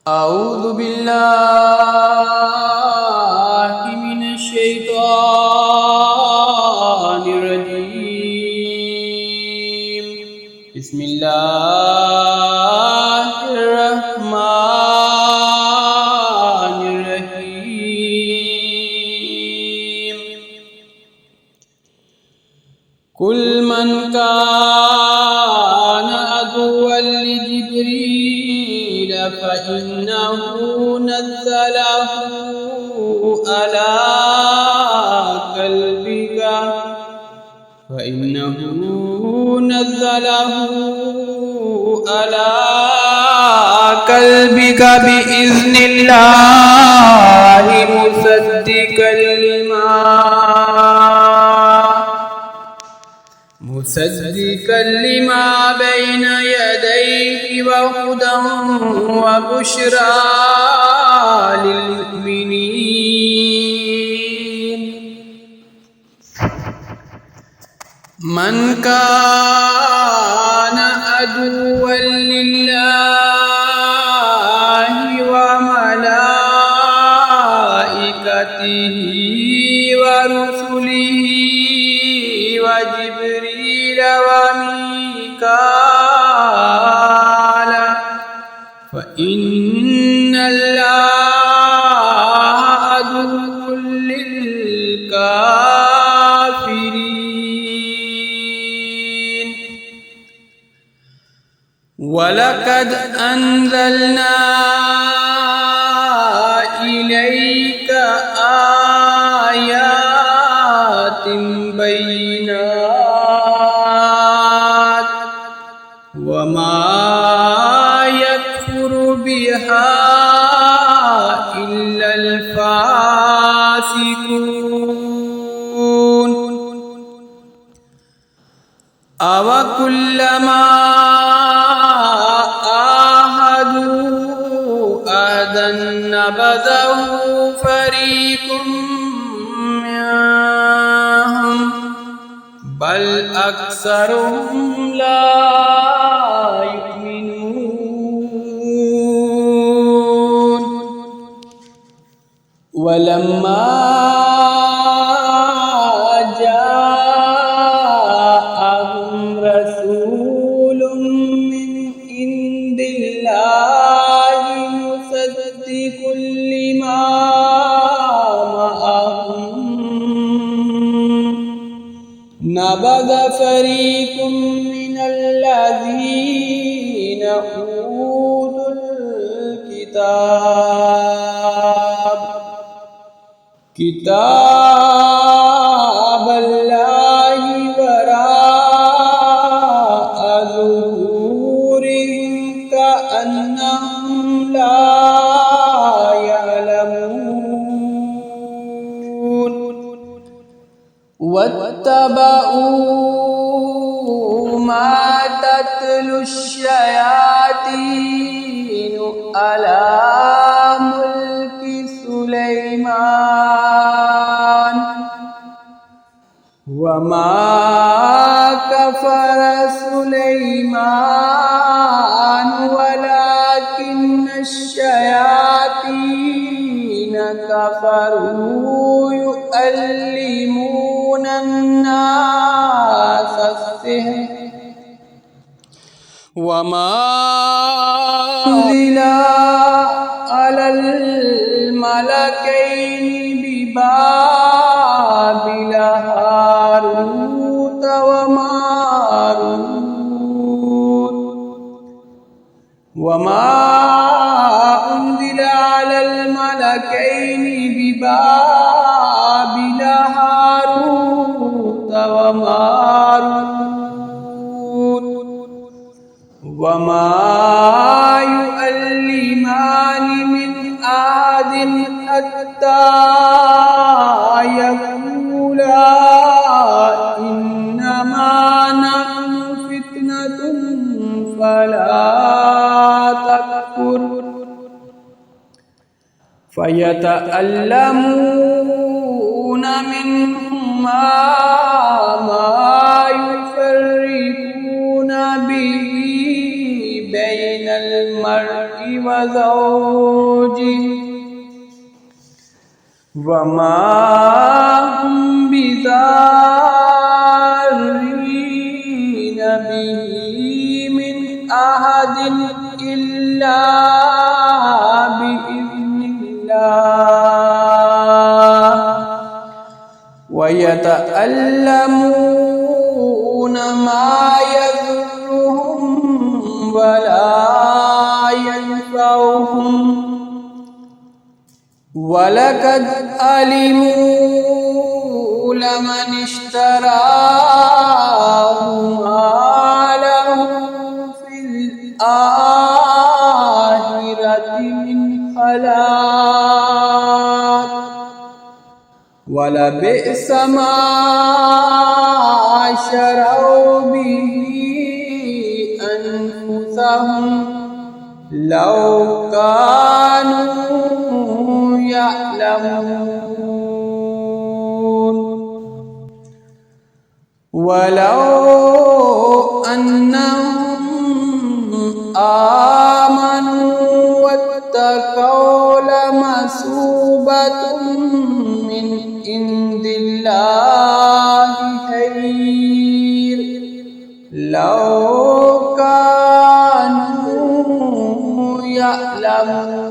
أعوذ بالله من الشيطان الرجيم. بسم الله الرحمن الرحيم. قل من كان عدوا لجبريل فإنه نزله على قلبك بإذن الله مصدقا لما بين يديه وهدى وبشرى للمؤمنين. من كان عدوا لله وملائكته ورسله وجبريل وميكال فإن الله عدو للكافرين. ولقد أنزلنا إليك آيات بينات وما يكفر بها إلا الفاسقون. أوكلما عاهدوا عهدا نبذه فريق منهم بل أكثرهم لا يؤمنون. ولما جاءهم رسول من عند الله مصدق لما معهم نبذ فريق من الذين أوتوا كتاب الله وراء ظهورهم كأنهم لا يعلمون. واتبعوا ما تتلو الشياطين على ملك سليمان وما كفر سليمان ولكن الشياطين كفروا يعلمون الناس السحر وما أنزل على الملكين ببابل هاروت وماروت وما أنزل على الملكين ببابل هاروت وماروت وما يعلمان من أحد حتى يقولا إنما نحن فتنة فلا تكفر فيتعلمون منهما ما يفرقون به بين المرء وزوجه وما هم بضارين به من أحد إلا بإذن الله ويتعلمون ما يضرهم ولا ينفعهم ولقد علموا لمن اشتراه ما له في الآخرة من خلاق ولبئس ما شروا به أنفسهم لو كانوا يعلمون ولو أنهم آمنوا واتقوا لمثوبة من عند الله خير لو كانوا يعلمون